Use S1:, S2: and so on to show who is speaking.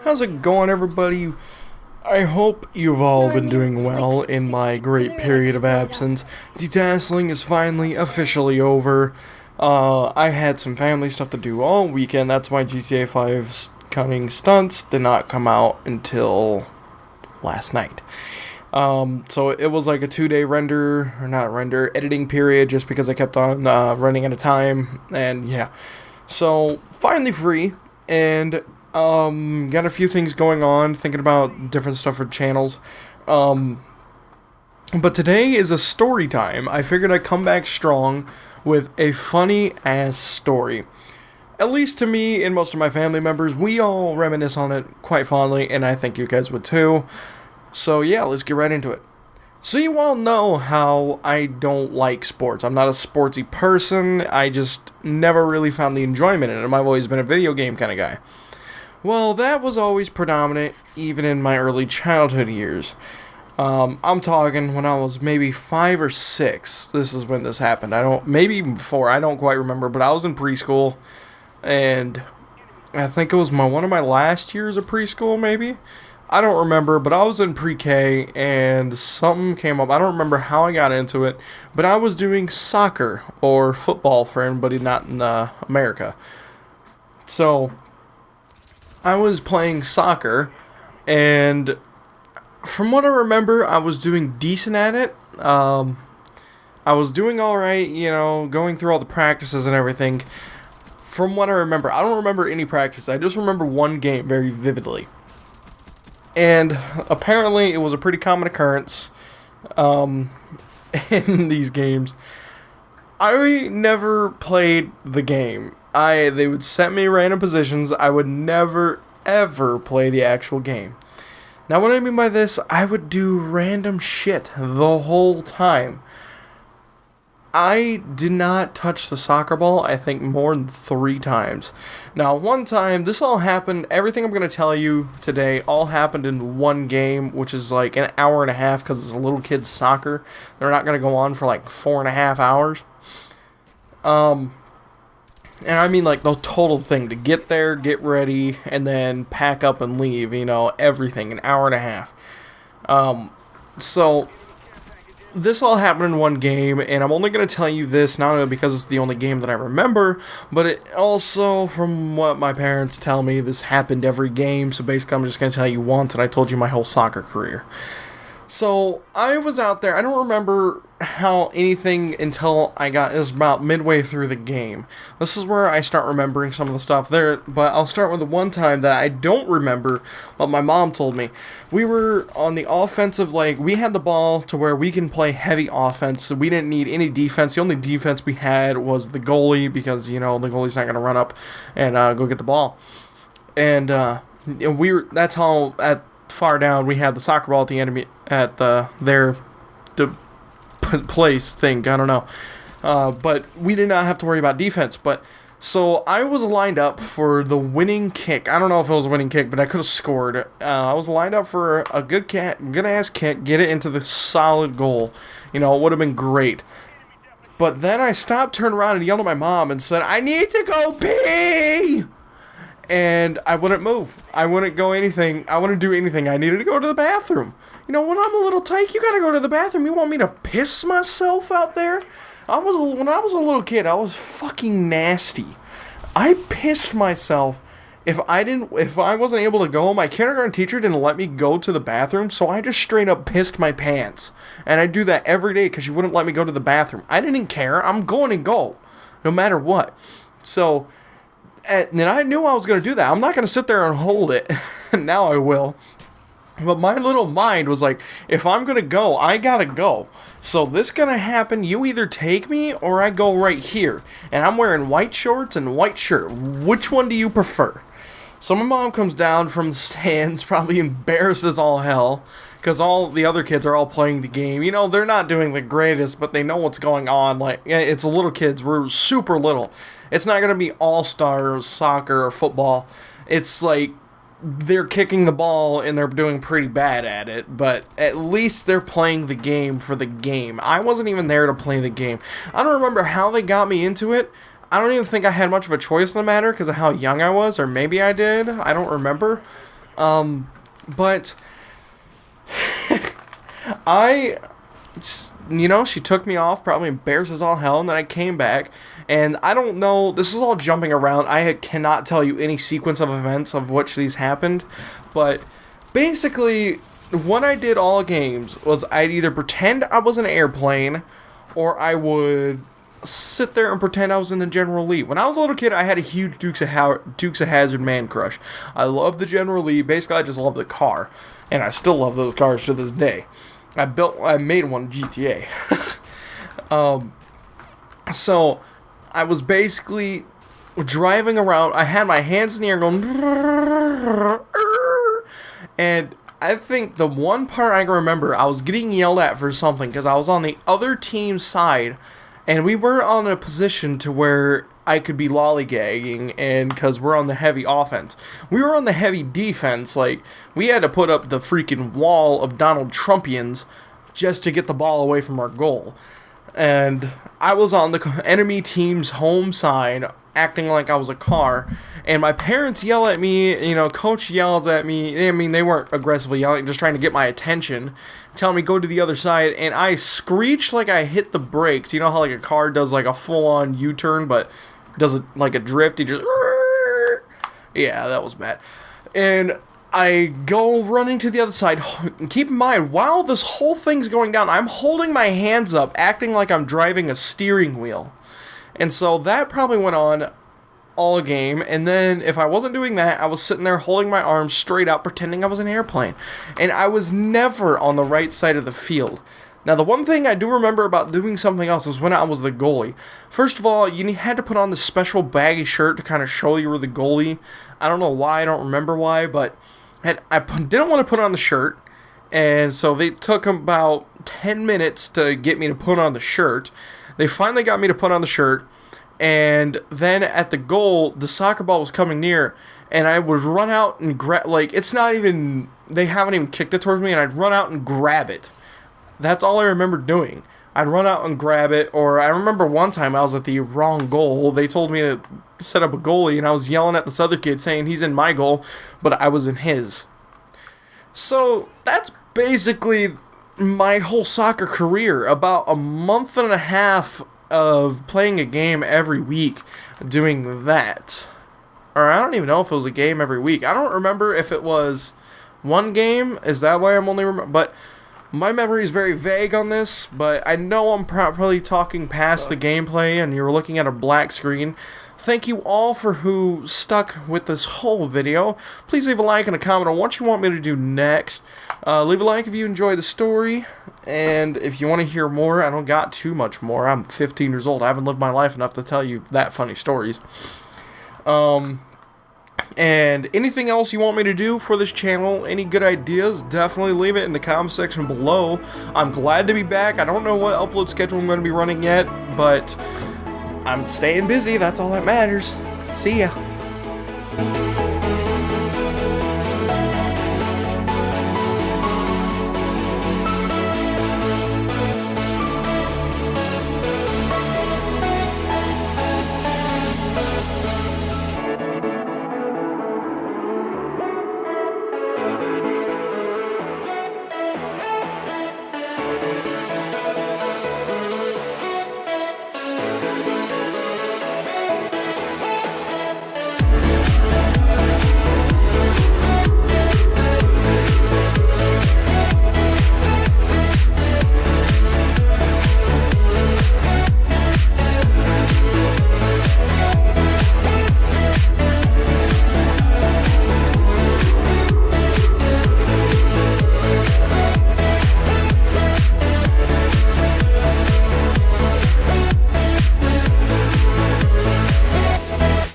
S1: How's it going, everybody? I hope you've all been doing well in my great period of absence. Detasseling is finally officially over. I had some family stuff to do all weekend. That's why GTA 5's coming stunts did not come out until last night. So it was like a 2-day editing period just because I kept on running out of time. And yeah. So finally free. And got a few things going on, thinking about different stuff for channels. But today is a story time. I figured I'd come back strong with a funny ass story. At least to me and most of my family members, we all reminisce on it quite fondly, and I think you guys would too. So yeah, let's get right into it. So you all know how I don't like sports. I'm not a sportsy person. I just never really found the enjoyment in it. I've always been a video game kind of guy. Well, that was always predominant, even in my early childhood years. I'm talking when I was maybe 5 or 6. This is when this happened. Maybe even before. I don't quite remember, but I was in preschool, and I think it was one of my last years of preschool, maybe. I don't remember, but I was in pre-K, and something came up. I don't remember how I got into it, but I was doing soccer, or football for anybody not in America. So I was playing soccer, and from what I remember, I was doing decent at it. I was doing alright, going through all the practices and everything. From what I remember, I don't remember any practice. I just remember one game very vividly. And apparently it was a pretty common occurrence in these games. I never played the game. They would set me random positions. I would never, ever play the actual game. Now, what I mean by this, I would do random shit the whole time. I did not touch the soccer ball, I think, more than 3 times. Now, one time, this all happened, everything I'm going to tell you today all happened in one game, which is like an hour and a half, because it's a little kid's soccer. They're not going to go on for like 4.5 hours. And I mean like the total thing, to get there, get ready, and then pack up and leave, everything, an hour and a half. So this all happened in one game, and I'm only going to tell you this, not only because it's the only game that I remember, but it also, from what my parents tell me, this happened every game, so basically I'm just going to tell you once, and I told you my whole soccer career. So, I was out there, I don't remember how anything until it was about midway through the game. This is where I start remembering some of the stuff there, but I'll start with the one time that I don't remember, but my mom told me. We were on the offensive, we had the ball to where we can play heavy offense, so we didn't need any defense. The only defense we had was the goalie, because, the goalie's not going to run up and go get the ball. And that's how, far down, we had the soccer ball at their place thing. I don't know, but we did not have to worry about defense. But so I was lined up for the winning kick. I don't know if it was a winning kick, but I could have scored. I was lined up for a good ass kick, get it into the solid goal. It would have been great. But then I stopped, turned around, and yelled at my mom and said, "I need to go pee!" And I wouldn't move. I wouldn't go anything. I wouldn't do anything. I needed to go to the bathroom. When I'm a little tyke, you gotta go to the bathroom. You want me to piss myself out there? When I was a little kid, I was fucking nasty. I pissed myself if I wasn't able to go. My kindergarten teacher didn't let me go to the bathroom, so I just straight up pissed my pants. And I do that every day because she wouldn't let me go to the bathroom. I didn't care. I'm going to go, no matter what. So, and I knew I was going to do that. I'm not going to sit there and hold it. Now I will. But my little mind was like, if I'm going to go, I got to go. So this going to happen. You either take me or I go right here. And I'm wearing white shorts and white shirt. Which one do you prefer? So my mom comes down from the stands, probably embarrassed as all hell, because all the other kids are all playing the game. They're not doing the greatest, but they know what's going on. It's little kids. We're super little. It's not going to be all-star soccer or football. It's like they're kicking the ball and they're doing pretty bad at it, but at least they're playing the game for the game. I wasn't even there to play the game. I don't remember how they got me into it. I don't even think I had much of a choice in the matter because of how young I was, or maybe I did. I don't remember. But I, you know, she took me off, probably embarrassed as all hell, and then I came back, and I don't know, this is all jumping around, cannot tell you any sequence of events of which these happened, but basically, what I did all games was I'd either pretend I was an airplane, or I would sit there and pretend I was in the General Lee. When I was a little kid, I had a huge Dukes of Hazzard man crush. I loved the General Lee. Basically, I just loved the car, and I still love those cars to this day. I made one GTA. So I was basically driving around. I had my hands in the air going, and I think the one part I can remember, I was getting yelled at for something because I was on the other team's side, and we weren't on a position to where I could be lollygagging, and because we're on the heavy offense. We were on the heavy defense, like, we had to put up the freaking wall of Donald Trumpians just to get the ball away from our goal. And I was on the enemy team's home side, acting like I was a car, and my parents yell at me, you know, coach yells at me. I mean, they weren't aggressively yelling, just trying to get my attention, telling me go to the other side, and I screeched like I hit the brakes. You know how like a car does like a full-on U-turn, but does it like a drift? You just, yeah, that was bad. And I go running to the other side. Keep in mind, while this whole thing's going down, I'm holding my hands up, acting like I'm driving a steering wheel. And so that probably went on all game, and then if I wasn't doing that, I was sitting there holding my arms straight out, pretending I was an airplane. And I was never on the right side of the field. Now, the one thing I do remember about doing something else was when I was the goalie. First of all, you had to put on this special baggy shirt to kind of show you were the goalie. I don't know why, I don't remember why, but I didn't want to put on the shirt, and so they took about 10 minutes to get me to put on the shirt. They finally got me to put on the shirt, and then at the goal, the soccer ball was coming near, and I would run out and grab, like, it's not even, they haven't even kicked it towards me, and I'd run out and grab it. That's all I remember doing. I'd run out and grab it, or I remember one time I was at the wrong goal. They told me to set up a goalie, and I was yelling at this other kid saying he's in my goal, but I was in his. So that's basically my whole soccer career. About a month and a half of playing a game every week, doing that. Or I don't even know if it was a game every week. I don't remember if it was one game. Is that why I'm only remember? But my memory is very vague on this, but I know I'm probably talking past the gameplay and you're looking at a black screen. Thank you all for who stuck with this whole video. Please leave a like and a comment on what you want me to do next. Leave a like if you enjoy the story, and if you want to hear more, I don't got too much more. I'm 15 years old. I haven't lived my life enough to tell you that funny stories. And anything else you want me to do for this channel, any good ideas, definitely leave it in the comment section below. I'm glad to be back. I don't know what upload schedule I'm going to be running yet, but I'm staying busy. That's all that matters. See ya.